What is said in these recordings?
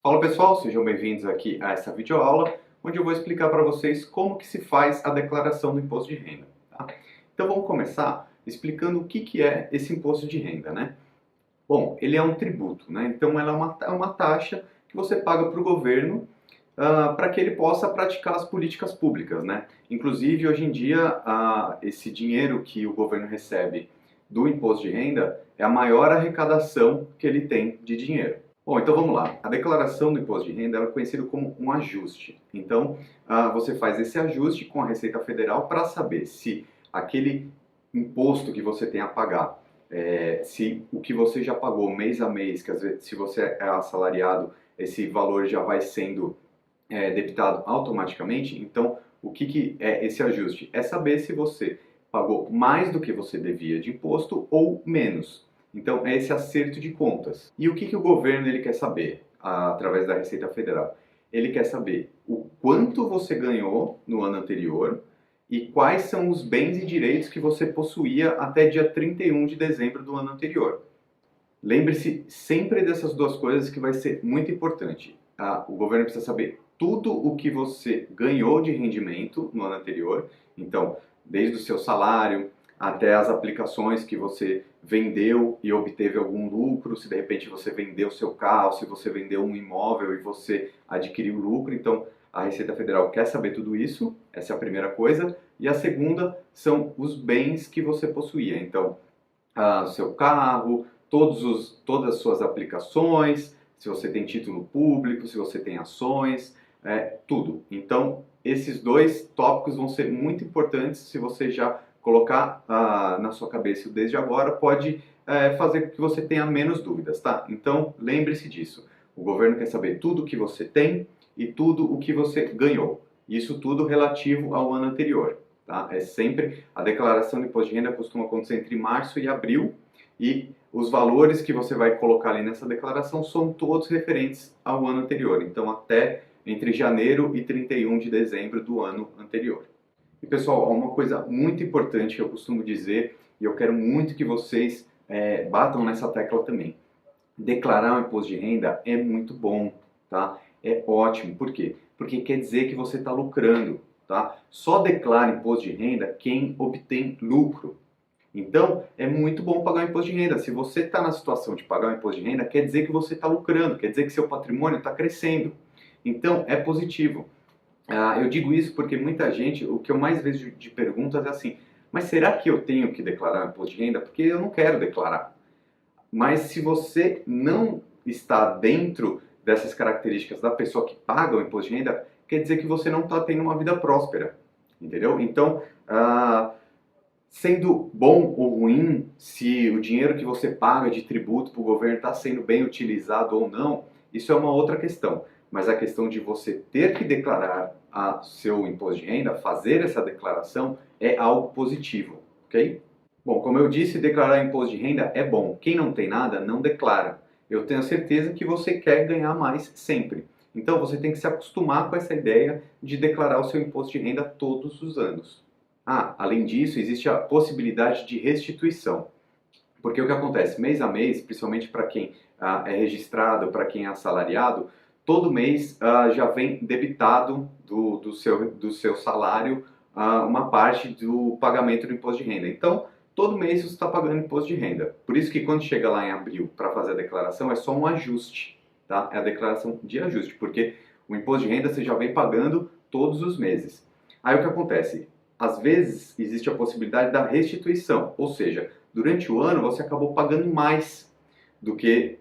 Fala pessoal, sejam bem-vindos aqui a essa videoaula, onde eu vou explicar para vocês como que se faz a declaração do imposto de renda. Tá? Então vamos começar explicando o que é esse imposto de renda, né? Bom, ele é um tributo, né? Então ela é uma taxa que você paga para o governo para que ele possa praticar as políticas públicas, né? Inclusive, hoje em dia, esse dinheiro que o governo recebe do imposto de renda é a maior arrecadação que ele tem de dinheiro. Bom, então vamos lá. A declaração do imposto de renda é conhecido como um ajuste. Então, você faz esse ajuste com a Receita Federal para saber se aquele imposto que você tem a pagar, se o que você já pagou mês a mês, quer dizer, se você é assalariado, esse valor já vai sendo debitado automaticamente. Então, o que é esse ajuste? É saber se você pagou mais do que você devia de imposto ou menos. Então, é esse acerto de contas. E o que o governo ele quer saber através da Receita Federal? Ele quer saber o quanto você ganhou no ano anterior e quais são os bens e direitos que você possuía até dia 31 de dezembro do ano anterior. Lembre-se sempre dessas duas coisas que vai ser muito importante. O governo precisa saber tudo o que você ganhou de rendimento no ano anterior, então, desde o seu salário até as aplicações que você vendeu e obteve algum lucro, se de repente você vendeu seu carro, se você vendeu um imóvel e você adquiriu lucro, então a Receita Federal quer saber tudo isso, essa é a primeira coisa, e a segunda são os bens que você possuía, então, seu carro, todas as suas aplicações, se você tem título público, se você tem ações, tudo. Então, esses dois tópicos vão ser muito importantes. Se você já colocar na sua cabeça desde agora, pode fazer com que você tenha menos dúvidas, tá? Então, lembre-se disso. O governo quer saber tudo o que você tem e tudo o que você ganhou. Isso tudo relativo ao ano anterior, tá? É sempre, a declaração de imposto de renda costuma acontecer entre março e abril, e os valores que você vai colocar ali nessa declaração são todos referentes ao ano anterior. Então, até entre janeiro e 31 de dezembro do ano anterior. E pessoal, uma coisa muito importante que eu costumo dizer, e eu quero muito que vocês batam nessa tecla também. Declarar um imposto de renda é muito bom, tá? É ótimo. Por quê? Porque quer dizer que você está lucrando, tá? Só declara imposto de renda quem obtém lucro. Então, é muito bom pagar o imposto de renda. Se você está na situação de pagar o imposto de renda, quer dizer que você está lucrando, quer dizer que seu patrimônio está crescendo. Então, é positivo. Eu digo isso porque muita gente, o que eu mais vejo de perguntas é assim, mas será que eu tenho que declarar imposto de renda? Porque eu não quero declarar. Mas se você não está dentro dessas características da pessoa que paga o imposto de renda, quer dizer que você não está tendo uma vida próspera, entendeu? Então, sendo bom ou ruim, se o dinheiro que você paga de tributo para o governo está sendo bem utilizado ou não, isso é uma outra questão. Mas a questão de você ter que declarar seu imposto de renda, fazer essa declaração, é algo positivo, ok? Bom, como eu disse, declarar imposto de renda é bom. Quem não tem nada, não declara. Eu tenho certeza que você quer ganhar mais sempre. Então você tem que se acostumar com essa ideia de declarar o seu imposto de renda todos os anos. Além disso, existe a possibilidade de restituição. Porque o que acontece? Mês a mês, principalmente para quem é registrado, para quem é assalariado, todo mês já vem debitado do seu salário uma parte do pagamento do imposto de renda. Então, todo mês você está pagando imposto de renda. Por isso que quando chega lá em abril para fazer a declaração, é só um ajuste, tá? É a declaração de ajuste, porque o imposto de renda você já vem pagando todos os meses. Aí o que acontece? Às vezes existe a possibilidade da restituição, ou seja, durante o ano você acabou pagando mais do que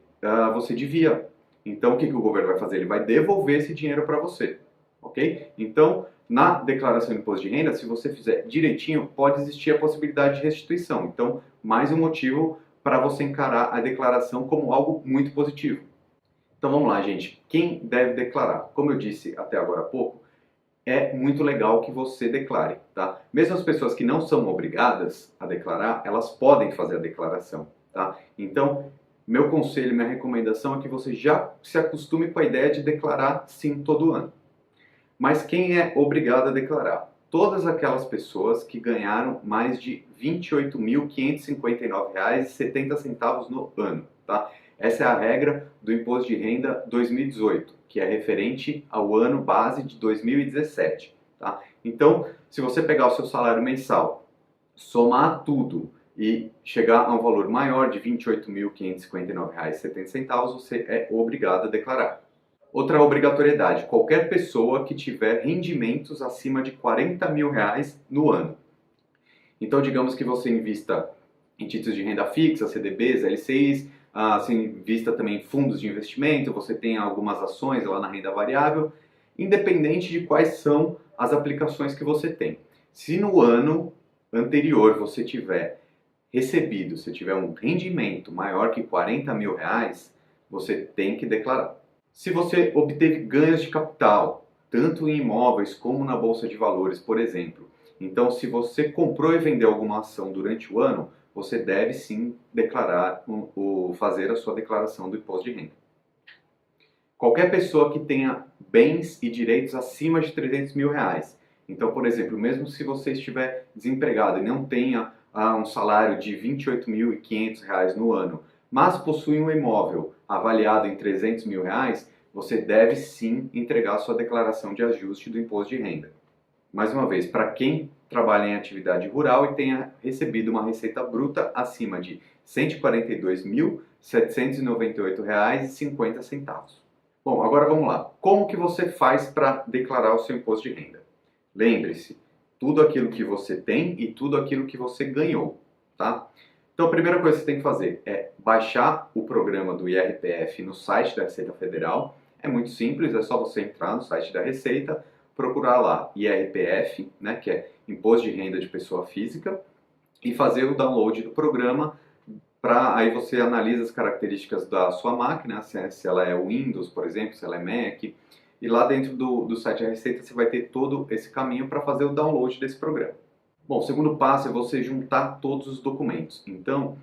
você devia. Então, o que o governo vai fazer? Ele vai devolver esse dinheiro para você, ok? Então, na declaração de imposto de renda, se você fizer direitinho, pode existir a possibilidade de restituição. Então, mais um motivo para você encarar a declaração como algo muito positivo. Então, vamos lá, gente. Quem deve declarar? Como eu disse até agora há pouco, é muito legal que você declare, tá? Mesmo as pessoas que não são obrigadas a declarar, elas podem fazer a declaração, tá? Então, meu conselho, minha recomendação é que você já se acostume com a ideia de declarar sim todo ano. Mas quem é obrigado a declarar? Todas aquelas pessoas que ganharam mais de R$ 28.559,70 no ano, tá? Essa é a regra do Imposto de Renda 2018, que é referente ao ano base de 2017. Tá? Então, se você pegar o seu salário mensal, somar tudo e chegar a um valor maior de R$ 28.559,70, você é obrigado a declarar. Outra obrigatoriedade: qualquer pessoa que tiver rendimentos acima de R$ 40 mil no ano. Então, digamos que você invista em títulos de renda fixa, CDBs, LCIs, você invista também em fundos de investimento, você tem algumas ações lá na renda variável, independente de quais são as aplicações que você tem. Se no ano anterior você tiver recebido, se tiver um rendimento maior que R$ 40 mil, você tem que declarar. Se você obteve ganhos de capital, tanto em imóveis como na bolsa de valores, por exemplo, então se você comprou e vendeu alguma ação durante o ano, você deve sim declarar, fazer a sua declaração do imposto de renda. Qualquer pessoa que tenha bens e direitos acima de R$ 300 mil. Então, por exemplo, mesmo se você estiver desempregado e não tenha um salário de R$ 28.500 no ano, mas possui um imóvel avaliado em R$ 300 mil, você deve sim entregar a sua declaração de ajuste do imposto de renda. Mais uma vez, para quem trabalha em atividade rural e tenha recebido uma receita bruta acima de R$ 142.798,50. Bom, agora vamos lá. Como que você faz para declarar o seu imposto de renda? Lembre-se, tudo aquilo que você tem e tudo aquilo que você ganhou, tá? Então a primeira coisa que você tem que fazer é baixar o programa do IRPF no site da Receita Federal. É muito simples, é só você entrar no site da Receita, procurar lá IRPF, né, que é Imposto de Renda de Pessoa Física, e fazer o download do programa. Aí você analisa as características da sua máquina, se ela é Windows, por exemplo, se ela é Mac, e lá dentro do site da Receita você vai ter todo esse caminho para fazer o download desse programa. Bom, o segundo passo é você juntar todos os documentos, então,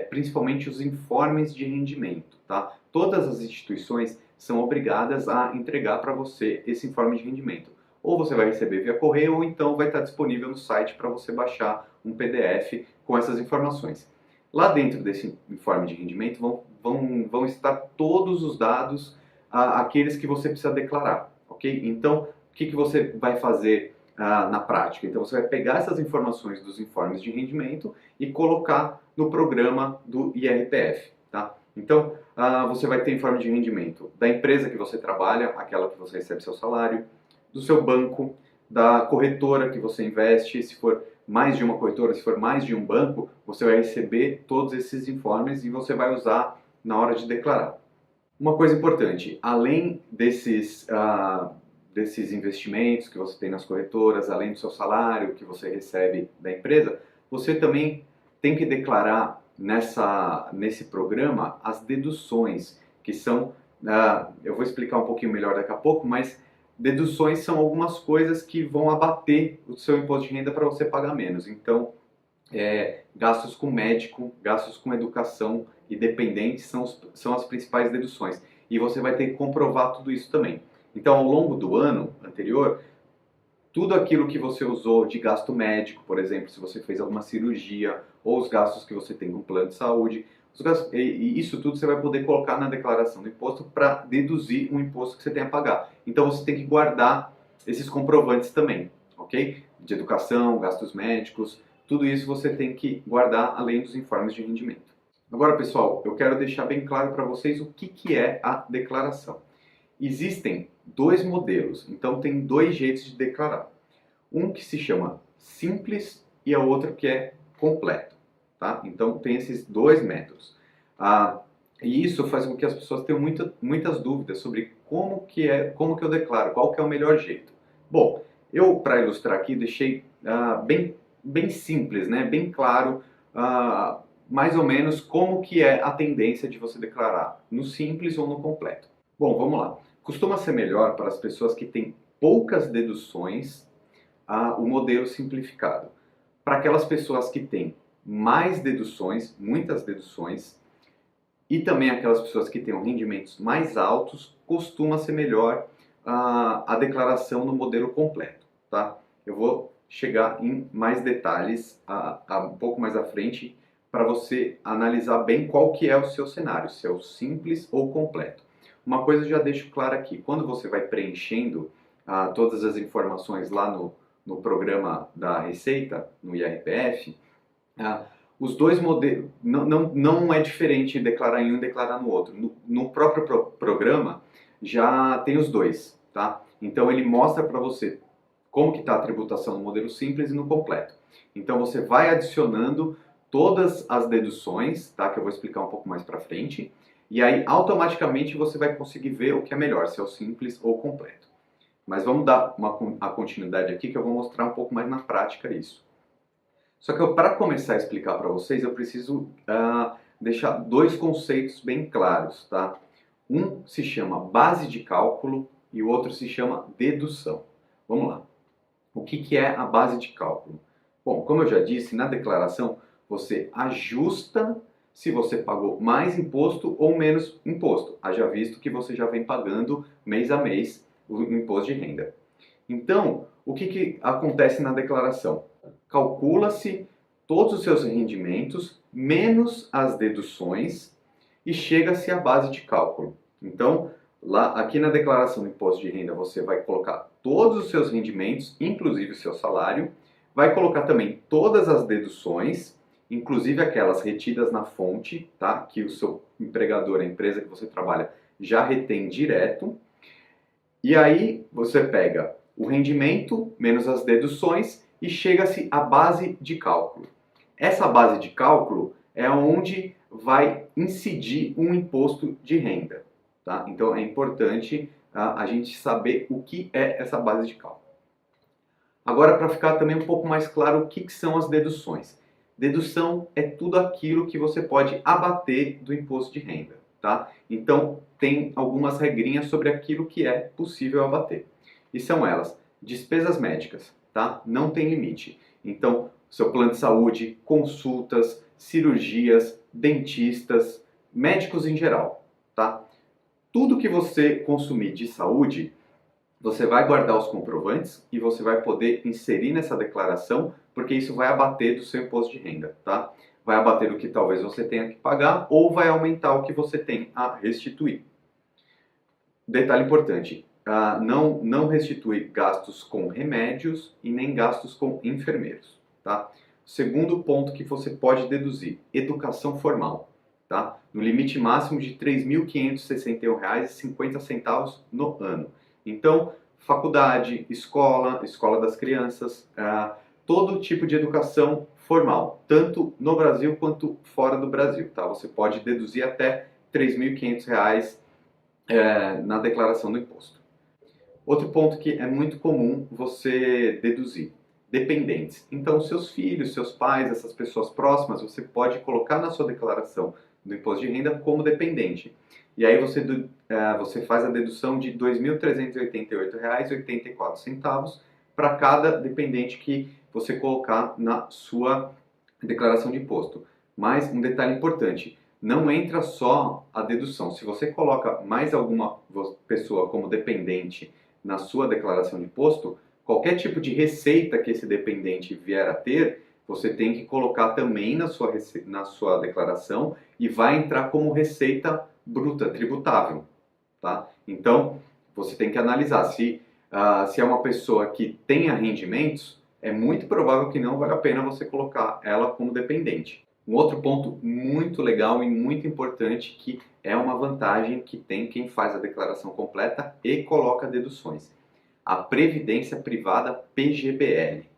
principalmente os informes de rendimento, tá? Todas as instituições são obrigadas a entregar para você esse informe de rendimento. Ou você vai receber via correio, ou então vai estar disponível no site para você baixar um PDF com essas informações. Lá dentro desse informe de rendimento vão estar todos os dados, aqueles que você precisa declarar, ok? Então, o que você vai fazer na prática? Então, você vai pegar essas informações dos informes de rendimento e colocar no programa do IRPF, tá? Então, você vai ter informe de rendimento da empresa que você trabalha, aquela que você recebe seu salário, do seu banco, da corretora que você investe, se for mais de uma corretora, se for mais de um banco, você vai receber todos esses informes e você vai usar na hora de declarar. Uma coisa importante, além desses investimentos que você tem nas corretoras, além do seu salário que você recebe da empresa, você também tem que declarar nesse programa as deduções, que são, eu vou explicar um pouquinho melhor daqui a pouco, mas deduções são algumas coisas que vão abater o seu imposto de renda para você pagar menos. Então, gastos com médico, gastos com educação e dependentes são as principais deduções. E você vai ter que comprovar tudo isso também. Então, ao longo do ano anterior, tudo aquilo que você usou de gasto médico, por exemplo, se você fez alguma cirurgia, ou os gastos que você tem com plano de saúde, e isso tudo você vai poder colocar na declaração do imposto para deduzir o imposto que você tem a pagar. Então você tem que guardar esses comprovantes também, ok? De educação, gastos médicos, tudo isso você tem que guardar além dos informes de rendimento. Agora, pessoal, eu quero deixar bem claro para vocês o que é a declaração. Existem dois modelos, então tem dois jeitos de declarar. Um que se chama simples e a outra que é completo, tá? Então tem esses dois métodos. E isso faz com que as pessoas tenham muitas dúvidas sobre como que eu declaro, qual que é o melhor jeito. Bom, eu para ilustrar aqui deixei bem simples, né? Bem claro, mais ou menos como que é a tendência de você declarar, no simples ou no completo. Bom, vamos lá. Costuma ser melhor para as pessoas que têm poucas deduções o modelo simplificado. Para aquelas pessoas que têm mais deduções, muitas deduções, e também aquelas pessoas que têm rendimentos mais altos, costuma ser melhor a declaração no modelo completo, tá? Eu vou chegar em mais detalhes um pouco mais à frente para você analisar bem qual que é o seu cenário, se é o simples ou completo. Uma coisa eu já deixo claro aqui, quando você vai preenchendo todas as informações lá no programa da Receita, no IRPF, os dois modelos, não é diferente declarar em um e declarar no outro. No próprio programa já tem os dois, tá? Então ele mostra para você como que está a tributação no modelo simples e no completo. Então você vai adicionando todas as deduções, tá? Que eu vou explicar um pouco mais para frente. E aí automaticamente você vai conseguir ver o que é melhor, se é o simples ou o completo. Mas vamos dar a continuidade aqui que eu vou mostrar um pouco mais na prática isso. Só que para começar a explicar para vocês, eu preciso deixar dois conceitos bem claros, tá? Um se chama base de cálculo e o outro se chama dedução. Vamos lá. O que é a base de cálculo? Bom, como eu já disse, na declaração você ajusta se você pagou mais imposto ou menos imposto, haja visto que você já vem pagando mês a mês o imposto de renda. Então, o que acontece na declaração? Calcula-se todos os seus rendimentos menos as deduções e chega-se à base de cálculo. Então, aqui na declaração do imposto de renda você vai colocar todos os seus rendimentos, inclusive o seu salário, vai colocar também todas as deduções, inclusive aquelas retidas na fonte, tá? Que o seu empregador, a empresa que você trabalha, já retém direto. E aí você pega o rendimento menos as deduções e chega-se à base de cálculo. Essa base de cálculo é onde vai incidir um imposto de renda. Tá? Então é importante a gente saber o que é essa base de cálculo. Agora, para ficar também um pouco mais claro o que são as deduções. Dedução é tudo aquilo que você pode abater do imposto de renda. Tá? Então tem algumas regrinhas sobre aquilo que é possível abater. E são elas: despesas médicas, tá? Não tem limite. Então, seu plano de saúde, consultas, cirurgias, dentistas, médicos em geral, tá? Tudo que você consumir de saúde, você vai guardar os comprovantes e você vai poder inserir nessa declaração, porque isso vai abater do seu imposto de renda, tá? Vai abater o que talvez você tenha que pagar ou vai aumentar o que você tem a restituir. Detalhe importante, não restitui gastos com remédios e nem gastos com enfermeiros, tá? Segundo ponto que você pode deduzir, educação formal, tá? No limite máximo de R$ 3.561,50 no ano. Então, faculdade, escola das crianças, todo tipo de educação formal, tanto no Brasil quanto fora do Brasil, tá? Você pode deduzir até R$ 3.500 na declaração do imposto. Outro ponto que é muito comum você deduzir, dependentes. Então, seus filhos, seus pais, essas pessoas próximas, você pode colocar na sua declaração do imposto de renda como dependente. E aí você faz a dedução de R$ 2.388,84 para cada dependente que você colocar na sua declaração de imposto. Mas um detalhe importante, não entra só a dedução. Se você coloca mais alguma pessoa como dependente na sua declaração de imposto, qualquer tipo de receita que esse dependente vier a ter, você tem que colocar também na sua declaração e vai entrar como receita bruta, tributável. Tá? Então, você tem que analisar se é uma pessoa que tenha rendimentos, é muito provável que não vale a pena você colocar ela como dependente. Um outro ponto muito legal e muito importante que é uma vantagem que tem quem faz a declaração completa e coloca deduções. A Previdência Privada PGBL.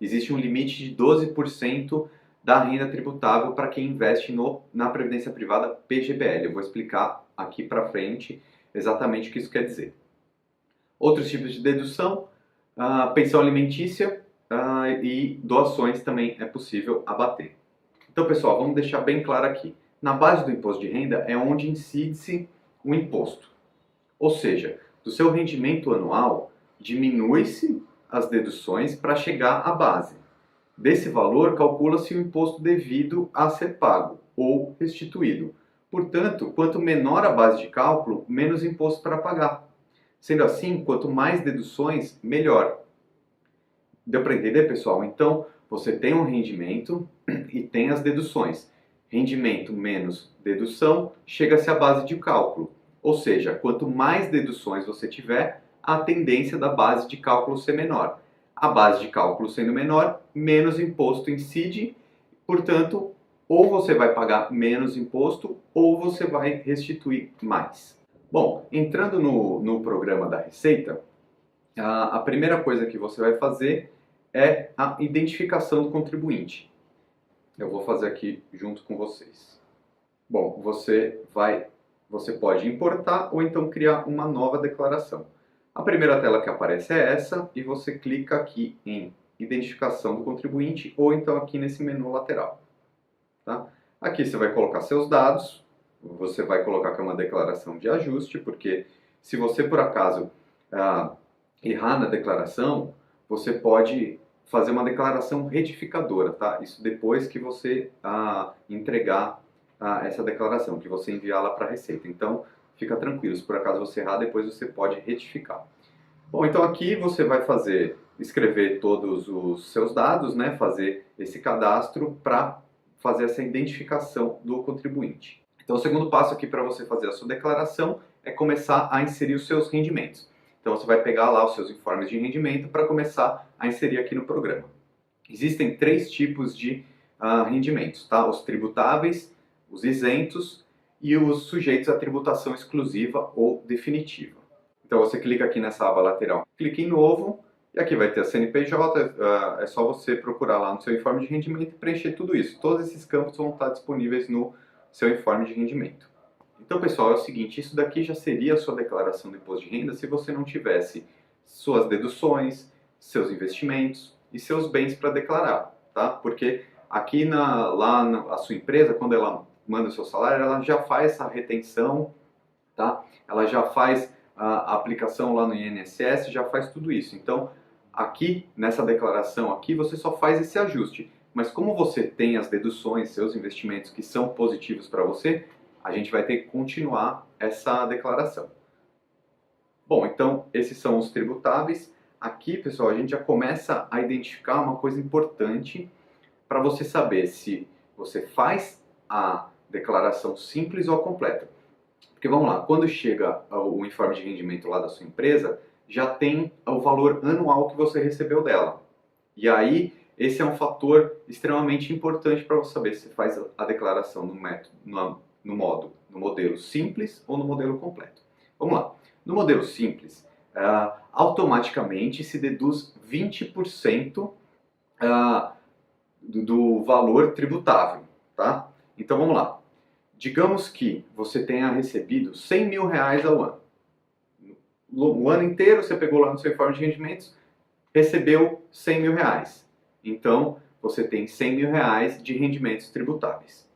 Existe um limite de 12% da renda tributável para quem investe na Previdência Privada PGBL. Eu vou explicar aqui para frente exatamente o que isso quer dizer. Outros tipos de dedução, pensão alimentícia e doações também é possível abater. Então, pessoal, vamos deixar bem claro aqui. Na base do imposto de renda é onde incide-se o imposto. Ou seja, do seu rendimento anual, diminui-se as deduções para chegar à base. Desse valor, calcula-se o imposto devido a ser pago ou restituído. Portanto, quanto menor a base de cálculo, menos imposto para pagar. Sendo assim, quanto mais deduções, melhor. Deu para entender, pessoal? Então, você tem um rendimento e tem as deduções. Rendimento menos dedução chega-se à base de cálculo. Ou seja, quanto mais deduções você tiver, a tendência da base de cálculo ser menor. A base de cálculo sendo menor, menos imposto incide, portanto, ou você vai pagar menos imposto ou você vai restituir mais. Bom, entrando no programa da Receita, a primeira coisa que você vai fazer é a identificação do contribuinte. Eu vou fazer aqui junto com vocês. Bom, você pode importar ou então criar uma nova declaração. A primeira tela que aparece é essa e você clica aqui em identificação do contribuinte ou então aqui nesse menu lateral. Tá? Aqui você vai colocar seus dados, você vai colocar que é uma declaração de ajuste, porque se você por acaso errar na declaração, você pode fazer uma declaração retificadora, tá? Isso depois que você entregar essa declaração, que você enviar lá para a Receita. Então, fica tranquilo, se por acaso você errar, depois você pode retificar. Bom, então aqui você vai escrever todos os seus dados, né? Fazer esse cadastro para fazer essa identificação do contribuinte. Então, o segundo passo aqui para você fazer a sua declaração é começar a inserir os seus rendimentos. Então, você vai pegar lá os seus informes de rendimento para começar a inserir aqui no programa. Existem 3 tipos de rendimentos, tá? Os tributáveis, os isentos e os sujeitos à tributação exclusiva ou definitiva. Então, você clica aqui nessa aba lateral, clica em novo, e aqui vai ter a CNPJ, é só você procurar lá no seu informe de rendimento e preencher tudo isso. Todos esses campos vão estar disponíveis no seu informe de rendimento. Então, pessoal, é o seguinte, isso daqui já seria a sua declaração do imposto de renda se você não tivesse suas deduções, seus investimentos e seus bens para declarar, tá? Porque aqui a sua empresa, quando ela manda o seu salário, ela já faz essa retenção, tá? Ela já faz a aplicação lá no INSS, já faz tudo isso. Então, aqui, nessa declaração aqui, você só faz esse ajuste. Mas como você tem as deduções, seus investimentos que são positivos para você, a gente vai ter que continuar essa declaração. Bom, então esses são os tributáveis. Aqui, pessoal, a gente já começa a identificar uma coisa importante para você saber se você faz a declaração simples ou completa. Porque vamos lá, quando chega o informe de rendimento lá da sua empresa, já tem o valor anual que você recebeu dela. E aí, esse é um fator extremamente importante para você saber se faz a declaração no modelo simples ou no modelo completo. Vamos lá. No modelo simples, automaticamente se deduz 20% do valor tributável, tá? Então vamos lá. Digamos que você tenha recebido 100 mil reais ao ano. O ano inteiro você pegou lá no seu informe de rendimentos, recebeu 100 mil reais. Então você tem 100 mil reais de rendimentos tributáveis.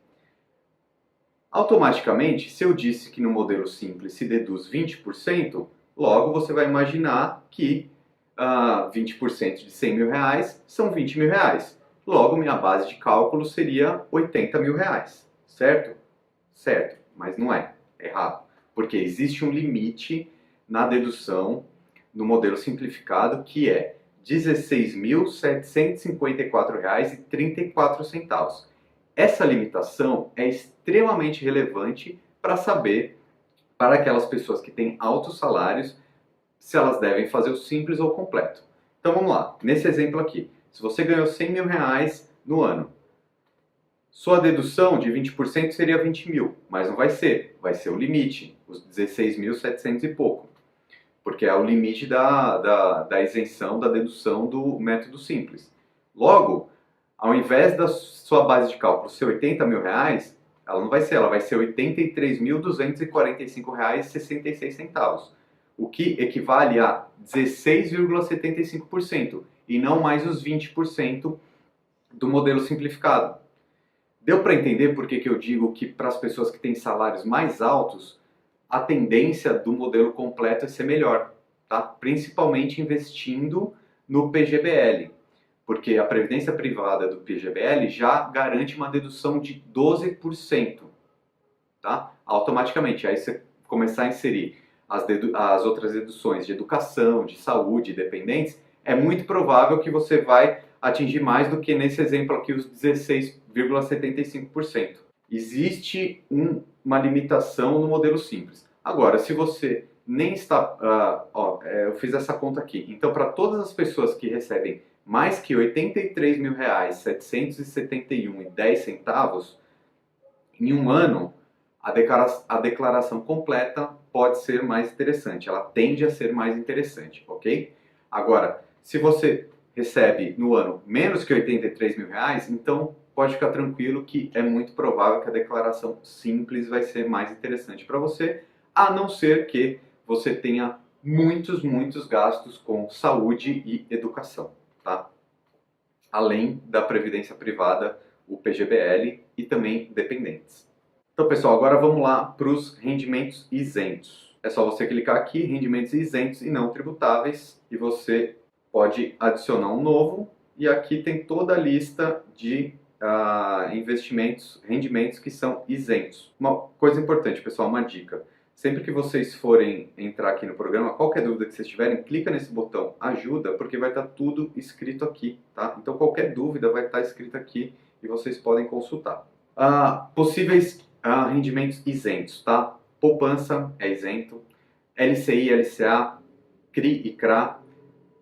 Automaticamente, se eu disse que no modelo simples se deduz 20%, logo você vai imaginar que 20% de 100 mil reais são 20 mil reais. Logo, minha base de cálculo seria 80 mil reais, certo? Certo, mas não é, errado. Porque existe um limite na dedução no modelo simplificado que é R$ 16.754,34. Essa limitação é extremamente relevante para saber, para aquelas pessoas que têm altos salários, se elas devem fazer o simples ou o completo. Então vamos lá, nesse exemplo aqui, se você ganhou 100 mil reais no ano, sua dedução de 20% seria 20 mil, mas não vai ser o limite, os 16.700 e pouco, porque é o limite da isenção da dedução do método simples. Logo, ao invés da sua base de cálculo ser 80 mil reais, ela vai ser R$ 83.245,66, o que equivale a 16,75% e não mais os 20% do modelo simplificado. Deu para entender por que eu digo que para as pessoas que têm salários mais altos, a tendência do modelo completo é ser melhor, tá? Principalmente investindo no PGBL, porque a previdência privada do PGBL já garante uma dedução de 12%, tá? Automaticamente. Aí você começar a inserir as outras deduções de educação, de saúde, dependentes, é muito provável que você vai atingir mais do que nesse exemplo aqui os 16,75%. Existe uma limitação no modelo simples. Agora, se você nem está... eu fiz essa conta aqui. Então, para todas as pessoas que recebem mais que R$ 83.771,10, em um ano, a declaração completa pode ser mais interessante. Ela tende a ser mais interessante, ok? Agora, se você recebe no ano menos que R$ 83.000, então pode ficar tranquilo que é muito provável que a declaração simples vai ser mais interessante para você, a não ser que você tenha muitos gastos com saúde e educação, tá? Além da previdência privada, o PGBL e também dependentes. Então, pessoal, agora vamos lá para os rendimentos isentos. É só você clicar aqui, rendimentos isentos e não tributáveis, e você pode adicionar um novo. E aqui tem toda a lista de investimentos, rendimentos que são isentos. Uma coisa importante, pessoal, uma dica. Sempre que vocês forem entrar aqui no programa, qualquer dúvida que vocês tiverem, clica nesse botão ajuda, porque vai estar tudo escrito aqui, tá? Então qualquer dúvida vai estar escrito aqui e vocês podem consultar. Possíveis rendimentos isentos, tá? Poupança é isento, LCI, LCA, CRI e CRA,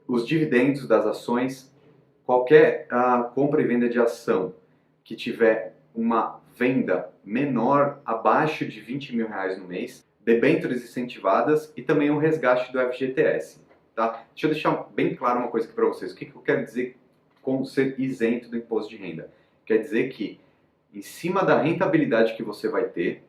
os dividendos das ações, qualquer compra e venda de ação que tiver uma venda menor, abaixo de R$ 20.000 no mês, debêntures incentivadas e também o resgate do FGTS. Tá? Deixa eu deixar bem claro uma coisa aqui para vocês. O que eu quero dizer com ser isento do imposto de renda? Quer dizer que, em cima da rentabilidade que você vai ter,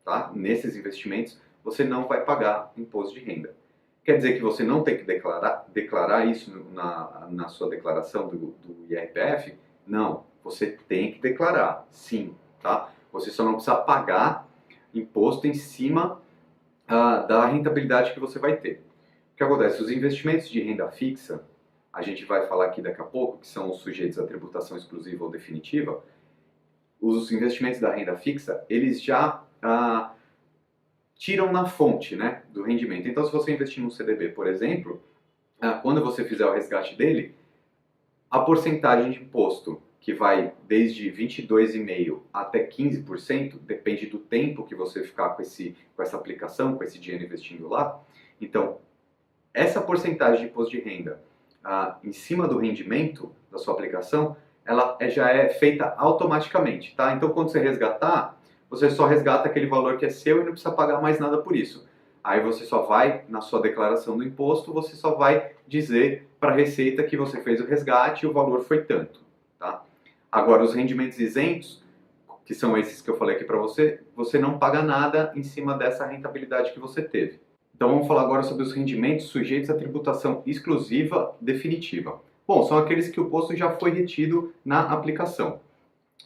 tá, nesses investimentos, você não vai pagar imposto de renda. Quer dizer que você não tem que declarar isso na sua declaração do IRPF? Não, você tem que declarar, sim. Tá? Você só não precisa pagar imposto em cima da rentabilidade que você vai ter. O que acontece? Os investimentos de renda fixa, a gente vai falar aqui daqui a pouco, que são os sujeitos à tributação exclusiva ou definitiva, os investimentos da renda fixa, eles já tiram na fonte, né, do rendimento. Então, se você investir num CDB, por exemplo, quando você fizer o resgate dele, a porcentagem de imposto, que vai desde 22,5% até 15%, depende do tempo que você ficar com essa aplicação, com esse dinheiro investindo lá. Então, essa porcentagem de imposto de renda em cima do rendimento da sua aplicação, ela já é feita automaticamente, tá? Então, quando você resgatar, você só resgata aquele valor que é seu e não precisa pagar mais nada por isso. Aí você só vai, na sua declaração do imposto, você só vai dizer para a Receita que você fez o resgate e o valor foi tanto, tá? Agora, os rendimentos isentos, que são esses que eu falei aqui para você, você não paga nada em cima dessa rentabilidade que você teve. Então vamos falar agora sobre os rendimentos sujeitos à tributação exclusiva definitiva. Bom, são aqueles que o imposto já foi retido na aplicação.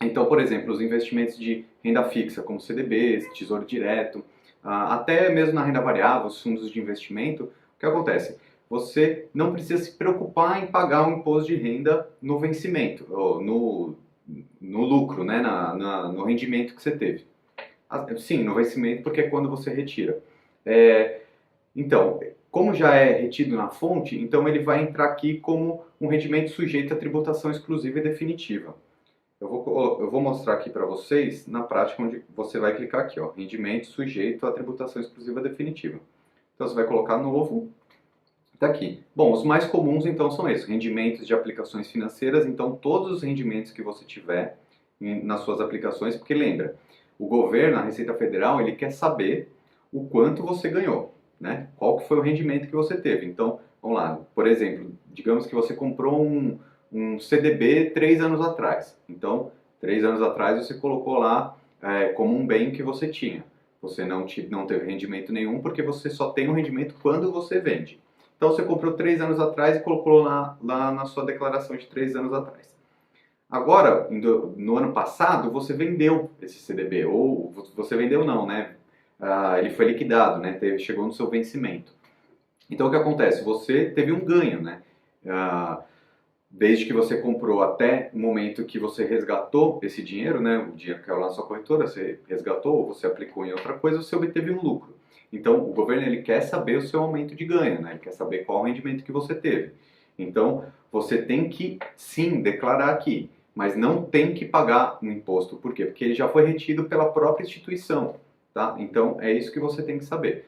Então, por exemplo, os investimentos de renda fixa, como CDBs, Tesouro Direto, até mesmo na renda variável, os fundos de investimento, o que acontece? Você não precisa se preocupar em pagar um imposto de renda no vencimento, ou no lucro, né? No rendimento que você teve. Sim, no vencimento, porque é quando você retira. Então, como já é retido na fonte, então ele vai entrar aqui como um rendimento sujeito à tributação exclusiva e definitiva. Eu vou mostrar aqui para vocês, na prática, onde você vai clicar aqui, ó, rendimento sujeito à tributação exclusiva definitiva. Então você vai colocar novo, tá aqui. Bom, os mais comuns então são esses, rendimentos de aplicações financeiras, então todos os rendimentos que você tiver nas suas aplicações, porque lembra, o governo, a Receita Federal, ele quer saber o quanto você ganhou, né? Qual que foi o rendimento que você teve. Então, vamos lá, por exemplo, digamos que você comprou um CDB 3 anos atrás. Então, 3 anos atrás você colocou lá como um bem que você tinha. Você não teve rendimento nenhum porque você só tem o rendimento quando você vende. Então, você comprou 3 anos atrás e colocou lá na sua declaração de 3 anos atrás. Agora, no ano passado, você vendeu esse CDB. Ou você vendeu não, né? Ele foi liquidado, né? Chegou no seu vencimento. Então, o que acontece? Você teve um ganho, né? Desde que você comprou até o momento que você resgatou esse dinheiro, né, o dinheiro que caiu lá na sua corretora, você resgatou ou você aplicou em outra coisa, você obteve um lucro. Então, o governo ele quer saber o seu aumento de ganho, né, ele quer saber qual o rendimento que você teve. Então, você tem que, sim, declarar aqui, mas não tem que pagar um imposto. Por quê? Porque ele já foi retido pela própria instituição, tá? Então, é isso que você tem que saber.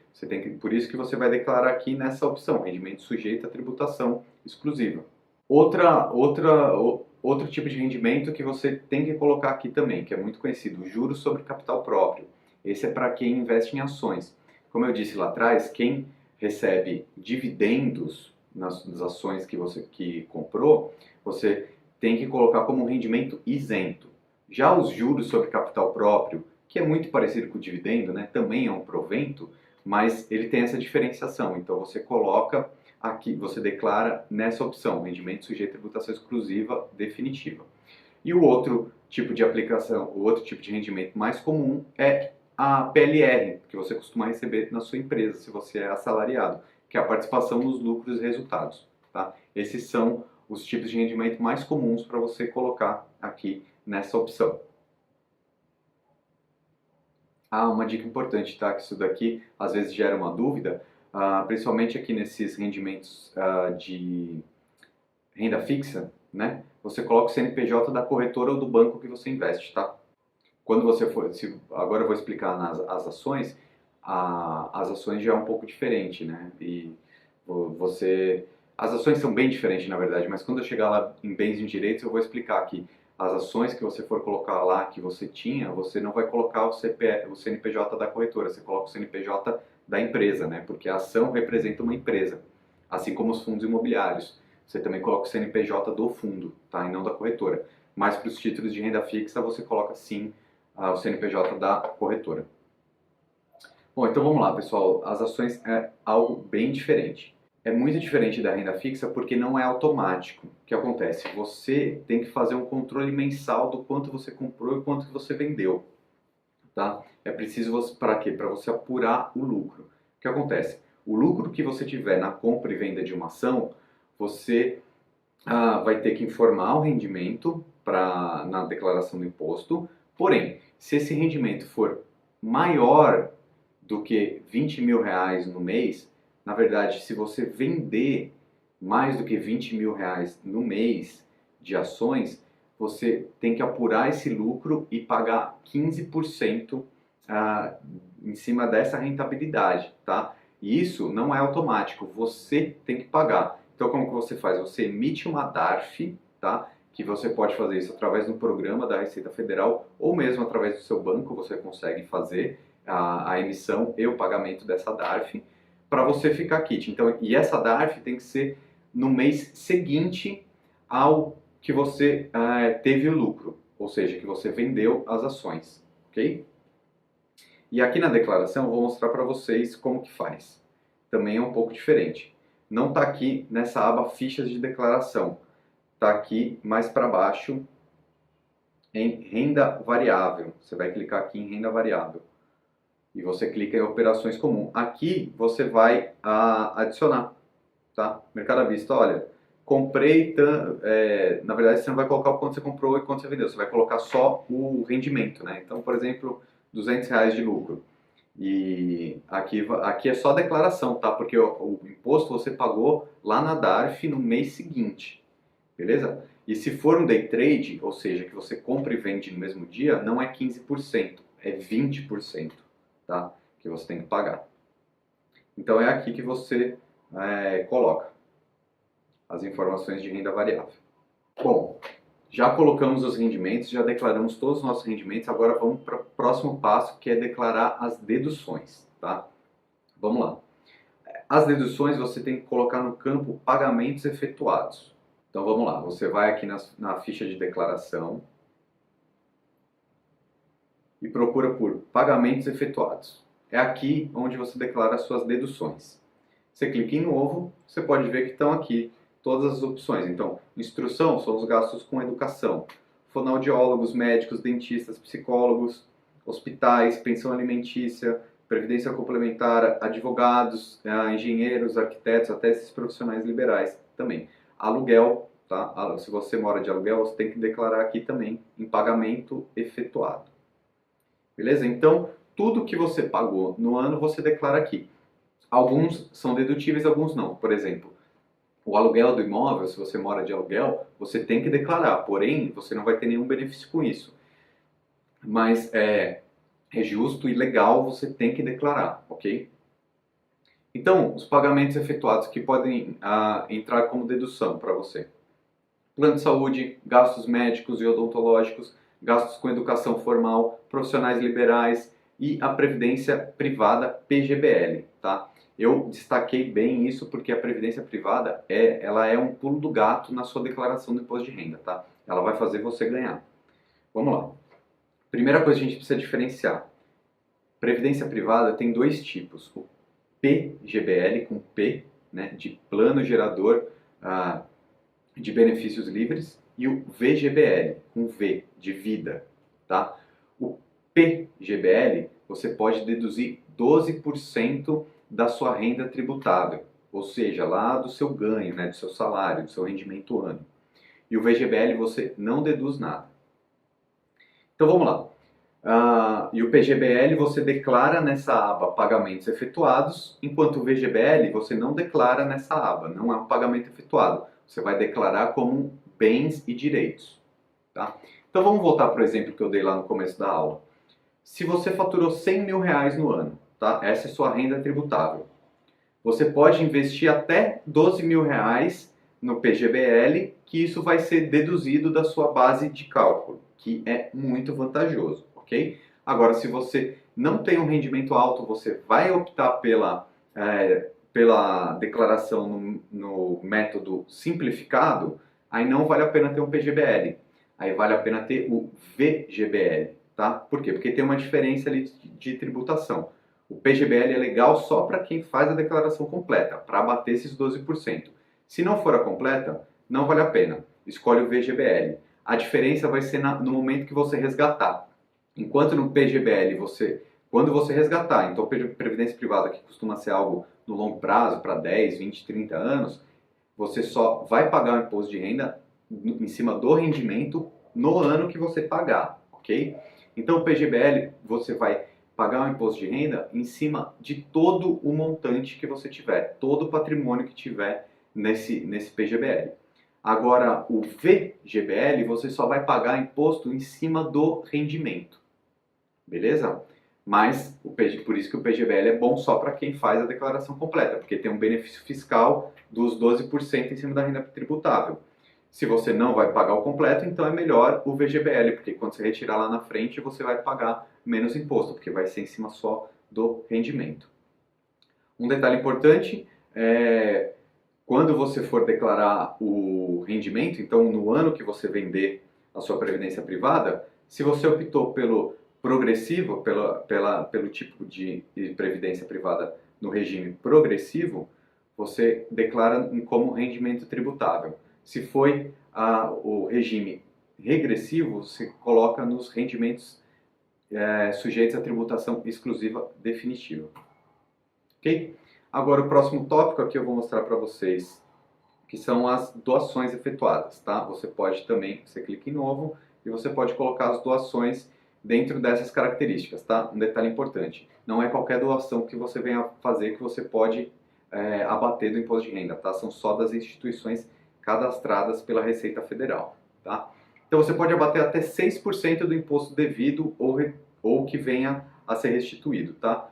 Por isso que você vai declarar aqui nessa opção, rendimento sujeito à tributação exclusiva. Outro tipo de rendimento que você tem que colocar aqui também, que é muito conhecido, juros sobre capital próprio. Esse é para quem investe em ações. Como eu disse lá atrás, quem recebe dividendos nas ações que você comprou, você tem que colocar como um rendimento isento. Já os juros sobre capital próprio, que é muito parecido com o dividendo, né, também é um provento, mas ele tem essa diferenciação. Então você coloca aqui, você declara nessa opção, rendimento sujeito à tributação exclusiva definitiva. E o outro tipo de aplicação, o outro tipo de rendimento mais comum é a PLR, que você costuma receber na sua empresa, se você é assalariado, que é a participação nos lucros e resultados. Tá? Esses são os tipos de rendimento mais comuns para você colocar aqui nessa opção. Uma dica importante, tá? Que isso daqui às vezes gera uma dúvida, principalmente aqui nesses rendimentos de renda fixa, né? Você coloca o CNPJ da corretora ou do banco que você investe, tá? Quando você for, agora eu vou explicar as ações, as ações já é um pouco diferente, né? E as ações são bem diferentes na verdade, mas quando eu chegar lá em bens e direitos eu vou explicar aqui. As ações que você for colocar lá que você tinha, você não vai colocar o CNPJ da corretora, você coloca o CNPJ da empresa, né? Porque a ação representa uma empresa, assim como os fundos imobiliários. Você também coloca o CNPJ do fundo, tá? E não da corretora. Mas para os títulos de renda fixa você coloca sim o CNPJ da corretora. Bom, então vamos lá, pessoal. As ações é algo bem diferente. É muito diferente da renda fixa porque não é automático. O que acontece? Você tem que fazer um controle mensal do quanto você comprou e quanto você vendeu. Tá? É preciso para quê? Para você apurar o lucro. O que acontece? O lucro que você tiver na compra e venda de uma ação, você vai ter que informar o rendimento na declaração do imposto. Porém, se esse rendimento for maior do que 20 mil reais no mês, na verdade, se você vender mais do que 20 mil reais no mês de ações, você tem que apurar esse lucro e pagar 15% em cima dessa rentabilidade, tá? E isso não é automático, você tem que pagar. Então, como que você faz? Você emite uma DARF, tá? Que você pode fazer isso através do programa da Receita Federal ou mesmo através do seu banco, você consegue fazer a emissão e o pagamento dessa DARF para você ficar quite. Então, e essa DARF tem que ser no mês seguinte ao que você teve o lucro, ou seja, que você vendeu as ações, ok? E aqui na declaração eu vou mostrar para vocês como que faz. Também é um pouco diferente. Não está aqui nessa aba fichas de declaração, está aqui mais para baixo em renda variável. Você vai clicar aqui em renda variável e você clica em operações comuns. Aqui você vai adicionar, tá? Mercado à vista, olha, comprei, na verdade você não vai colocar o quanto você comprou e quanto você vendeu, você vai colocar só o rendimento, né? Então, por exemplo, R$ 200 de lucro. E aqui é só a declaração, tá? Porque o imposto você pagou lá na DARF no mês seguinte, beleza? E se for um day trade, ou seja, que você compra e vende no mesmo dia, não é 15%, é 20%, tá? Que você tem que pagar. Então é aqui que você coloca as informações de renda variável. Bom, já colocamos os rendimentos, já declaramos todos os nossos rendimentos, agora vamos para o próximo passo, que é declarar as deduções, tá? Vamos lá. As deduções você tem que colocar no campo pagamentos efetuados. Então vamos lá, você vai aqui na ficha de declaração e procura por pagamentos efetuados. É aqui onde você declara as suas deduções. Você clica em novo, você pode ver que estão aqui todas as opções. Então, instrução são os gastos com educação, fonoaudiólogos, médicos, dentistas, psicólogos, hospitais, pensão alimentícia, previdência complementar, advogados, engenheiros, arquitetos, até esses profissionais liberais também. Aluguel, tá? Se você mora de aluguel, você tem que declarar aqui também em pagamento efetuado. Beleza? Então, tudo que você pagou no ano, você declara aqui. Alguns são dedutíveis, alguns não. Por exemplo, O aluguel do imóvel, se você mora de aluguel, você tem que declarar, porém você não vai ter nenhum benefício com isso. Mas é justo e legal, você tem que declarar, ok? Então, os pagamentos efetuados que podem entrar como dedução para você. Plano de saúde, gastos médicos e odontológicos, gastos com educação formal, profissionais liberais e a previdência privada PGBL, tá? Eu destaquei bem isso porque a previdência privada ela é um pulo do gato na sua declaração do imposto de renda, tá? Ela vai fazer você ganhar. Vamos lá. Primeira coisa que a gente precisa diferenciar. Previdência privada tem dois tipos. O PGBL com P, né, de plano gerador de benefícios livres, e o VGBL com V, de vida. Tá? O PGBL você pode deduzir 12% da sua renda tributável, ou seja, lá do seu ganho, né, do seu salário, do seu rendimento ano. E o VGBL você não deduz nada. Então vamos lá. E o PGBL você declara nessa aba pagamentos efetuados, enquanto o VGBL você não declara nessa aba, não é um pagamento efetuado. Você vai declarar como bens e direitos. Tá? Então vamos voltar para o exemplo que eu dei lá no começo da aula. Se você faturou 100 mil reais no ano, tá? Essa é sua renda tributável. Você pode investir até 12 mil reais no PGBL, que isso vai ser deduzido da sua base de cálculo, que é muito vantajoso, ok? Agora, se você não tem um rendimento alto, você vai optar pela declaração no método simplificado, aí não vale a pena ter um PGBL, aí vale a pena ter o VGBL, tá? Por quê? Porque tem uma diferença ali de tributação. O PGBL é legal só para quem faz a declaração completa, para abater esses 12%. Se não for a completa, não vale a pena. Escolhe o VGBL. A diferença vai ser no momento que você resgatar. Enquanto no PGBL, quando você resgatar, então previdência privada, que costuma ser algo no longo prazo, para 10, 20, 30 anos, você só vai pagar o imposto de renda em cima do rendimento no ano que você pagar, ok? Então o PGBL, você vai pagar o imposto de renda em cima de todo o montante que você tiver, todo o patrimônio que tiver nesse PGBL. Agora, o VGBL, você só vai pagar imposto em cima do rendimento, beleza? Mas, por isso que o PGBL é bom só para quem faz a declaração completa, porque tem um benefício fiscal dos 12% em cima da renda tributável. Se você não vai pagar o completo, então é melhor o VGBL, porque quando você retirar lá na frente, você vai pagar menos imposto, porque vai ser em cima só do rendimento. Um detalhe importante é quando você for declarar o rendimento, então no ano que você vender a sua previdência privada, se você optou pelo progressivo, pelo tipo de previdência privada no regime progressivo, você declara como rendimento tributável. Se foi o regime regressivo, você coloca nos rendimentos sujeitos à tributação exclusiva definitiva. Ok? Agora o próximo tópico aqui eu vou mostrar para vocês, que são as doações efetuadas, tá? Você clica em novo e você pode colocar as doações dentro dessas características, tá? Um detalhe importante, não é qualquer doação que você venha fazer que você pode abater do imposto de renda, tá? São só das instituições cadastradas pela Receita Federal, tá? Então você pode abater até 6% do imposto devido ou que venha a ser restituído, tá?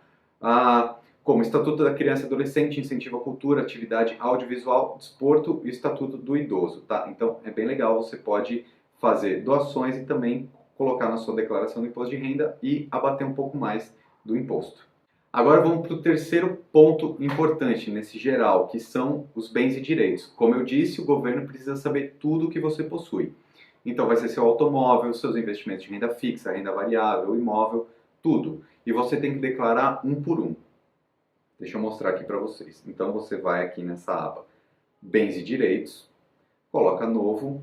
Como o Estatuto da Criança e Adolescente, incentivo à cultura, atividade audiovisual, desporto e o Estatuto do Idoso, tá? Então é bem legal, você pode fazer doações e também colocar na sua declaração do imposto de renda e abater um pouco mais do imposto. Agora vamos para o terceiro ponto importante nesse geral, que são os bens e direitos. Como eu disse, o governo precisa saber tudo o que você possui. Então vai ser seu automóvel, seus investimentos de renda fixa, renda variável, imóvel, tudo. E você tem que declarar um por um. Deixa eu mostrar aqui para vocês. Então você vai aqui nessa aba Bens e Direitos, coloca Novo,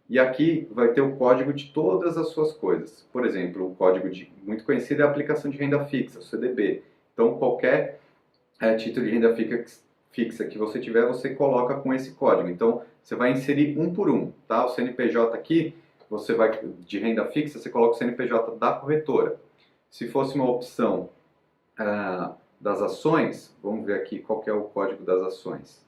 e aqui vai ter o código de todas as suas coisas. Por exemplo, o código muito conhecido é a aplicação de renda fixa, o CDB. Então qualquer título de renda fixa que você tiver, você coloca com esse código. Então você vai inserir um por um, tá? O CNPJ aqui, você vai de renda fixa, você coloca o CNPJ da corretora. Se fosse uma opção das ações, vamos ver aqui qual que é o código das ações.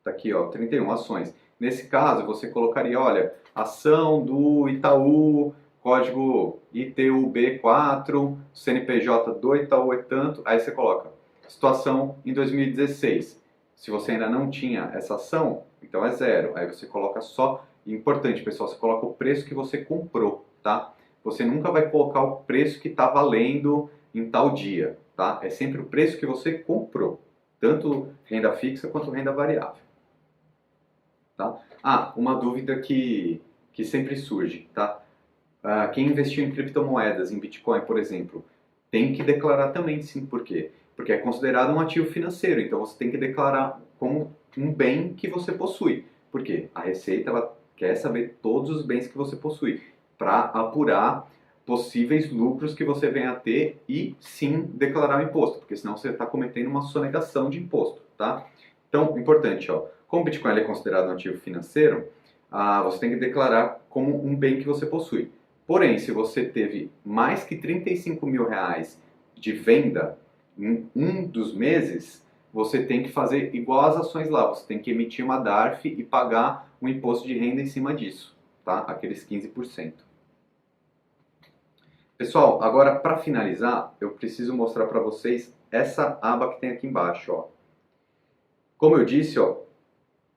Tá aqui, ó, 31 ações. Nesse caso, você colocaria, olha, ação do Itaú, código ITUB4, CNPJ do Itaú é tanto, aí você coloca situação em 2016. Se você ainda não tinha essa ação, então é zero. Aí você coloca só, importante pessoal, você coloca o preço que você comprou, tá? Você nunca vai colocar o preço que está valendo em tal dia, tá? É sempre o preço que você comprou, tanto renda fixa quanto renda variável. Tá? Ah, uma dúvida que sempre surge, tá? Quem investiu em criptomoedas, em Bitcoin, por exemplo, tem que declarar também, sim. Por quê? Porque é considerado um ativo financeiro, então você tem que declarar como um bem que você possui. Por quê? A Receita ela quer saber todos os bens que você possui para apurar possíveis lucros que você venha a ter e sim declarar o imposto, porque senão você está cometendo uma sonegação de imposto, tá? Então, importante, ó, como o Bitcoin é considerado um ativo financeiro, você tem que declarar como um bem que você possui. Porém, se você teve mais que 35 mil reais de venda em um dos meses, você tem que fazer igual as ações lá. Você tem que emitir uma DARF e pagar um imposto de renda em cima disso, tá? Aqueles 15%. Pessoal, agora para finalizar, eu preciso mostrar para vocês essa aba que tem aqui embaixo, ó. Como eu disse, ó,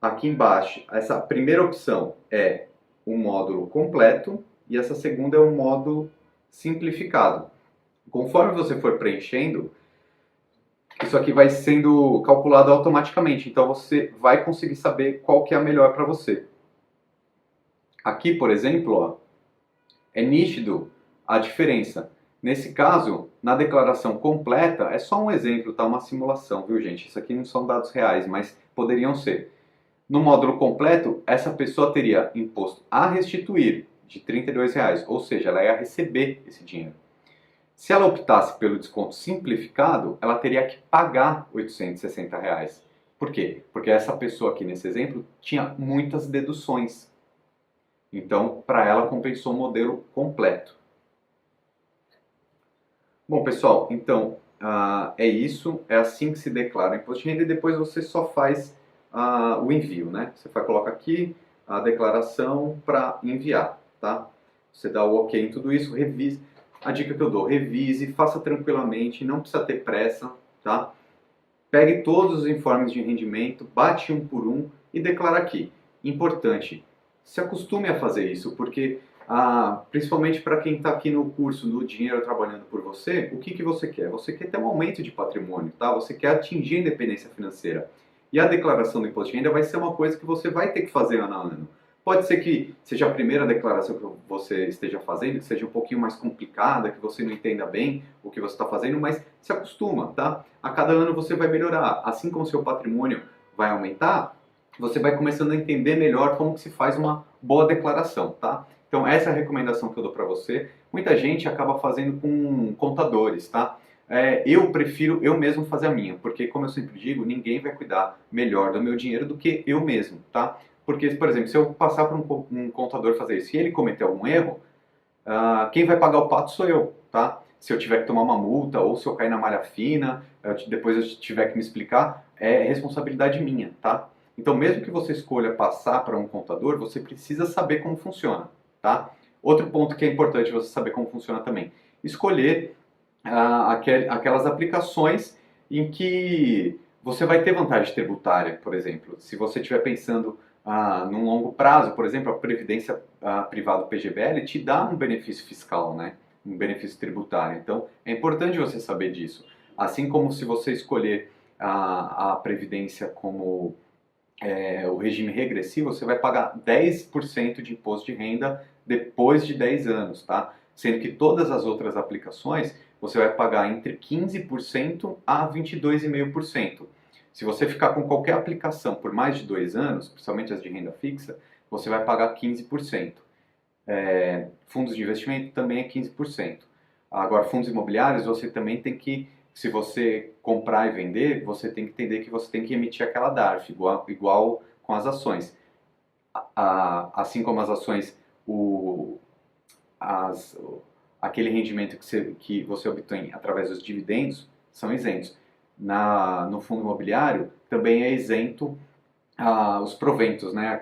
aqui embaixo, essa primeira opção é o módulo completo e essa segunda é o módulo simplificado. Conforme você for preenchendo, isso aqui vai sendo calculado automaticamente, então você vai conseguir saber qual que é a melhor para você. Aqui, por exemplo, ó, é nítido a diferença. Nesse caso, na declaração completa, é só um exemplo, tá? Uma simulação, viu, gente? Isso aqui não são dados reais, mas poderiam ser. No módulo completo, essa pessoa teria imposto a restituir de R$ 32, ou seja, ela ia receber esse dinheiro. Se ela optasse pelo desconto simplificado, ela teria que pagar R$ 860. Por quê? Porque essa pessoa aqui nesse exemplo tinha muitas deduções. Então, para ela compensou o modelo completo. Bom, pessoal, então é isso. É assim que se declara o imposto de renda e depois você só faz o envio, né? Você vai colocar aqui a declaração para enviar, tá? Você dá o ok em tudo isso, revise. A dica que eu dou, revise, faça tranquilamente, não precisa ter pressa, tá? Pegue todos os informes de rendimento, bate um por um e declara aqui. Importante, se acostume a fazer isso, porque principalmente para quem está aqui no curso do Dinheiro Trabalhando por Você, o que você quer? Você quer ter um aumento de patrimônio, tá? Você quer atingir a independência financeira. E a declaração do imposto de renda vai ser uma coisa que você vai ter que fazer ano a ano. Pode ser que seja a primeira declaração que você esteja fazendo, que seja um pouquinho mais complicada, que você não entenda bem o que você está fazendo, mas se acostuma, tá? A cada ano você vai melhorar. Assim como o seu patrimônio vai aumentar, você vai começando a entender melhor como que se faz uma boa declaração, tá? Então essa é a recomendação que eu dou para você. Muita gente acaba fazendo com contadores, tá? Eu prefiro eu mesmo fazer a minha, porque como eu sempre digo, ninguém vai cuidar melhor do meu dinheiro do que eu mesmo, tá? Porque, por exemplo, se eu passar para um contador fazer isso e ele cometer algum erro, quem vai pagar o pato sou eu, tá? Se eu tiver que tomar uma multa ou se eu cair na malha fina, depois eu tiver que me explicar, é responsabilidade minha, tá? Então, mesmo que você escolha passar para um contador, você precisa saber como funciona, tá? Outro ponto que é importante você saber como funciona também, escolher aquelas aplicações em que você vai ter vantagem tributária, por exemplo. Se você estiver pensando num longo prazo, por exemplo, a Previdência Privada PGBL te dá um benefício fiscal, né? Um benefício tributário. Então, é importante você saber disso. Assim como se você escolher a Previdência como o regime regressivo, você vai pagar 10% de imposto de renda depois de 10 anos, tá? Sendo que todas as outras aplicações você vai pagar entre 15% a 22,5%. Se você ficar com qualquer aplicação por mais de 2 anos, principalmente as de renda fixa, você vai pagar 15%. Fundos de investimento também é 15%. Agora, fundos imobiliários, você também tem que, se você comprar e vender, você tem que entender que você tem que emitir aquela DARF, igual com as ações. Assim como as ações, aquele rendimento que você obtém através dos dividendos são isentos. No fundo imobiliário também é isento os proventos, né?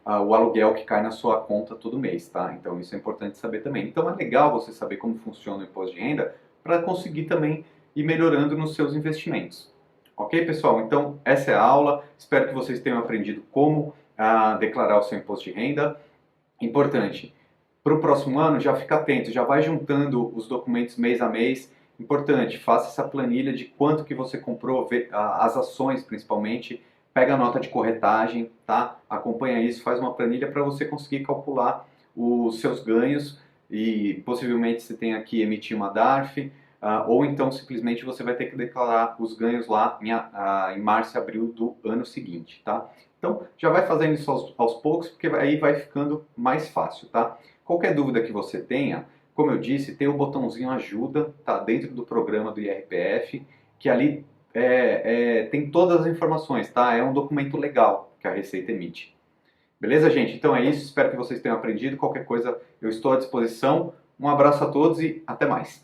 O aluguel que cai na sua conta todo mês, tá? Então isso é importante saber também. Então é legal você saber como funciona o imposto de renda para conseguir também ir melhorando nos seus investimentos. Ok, pessoal? Então essa é a aula. Espero que vocês tenham aprendido como declarar o seu imposto de renda. Importante, para o próximo ano já fica atento, já vai juntando os documentos mês a mês. Importante, faça essa planilha de quanto que você comprou, as ações principalmente, pega a nota de corretagem, tá? Acompanha isso, faz uma planilha para você conseguir calcular os seus ganhos e possivelmente você tenha que emitir uma DARF, ou então simplesmente você vai ter que declarar os ganhos lá em março e abril do ano seguinte, tá? Então já vai fazendo isso aos poucos, porque aí vai ficando mais fácil, tá? Qualquer dúvida que você tenha, como eu disse, tem o botãozinho ajuda, tá? Dentro do programa do IRPF, que ali tem todas as informações, tá? É um documento legal que a Receita emite. Beleza, gente? Então é isso, espero que vocês tenham aprendido. Qualquer coisa eu estou à disposição. Um abraço a todos e até mais.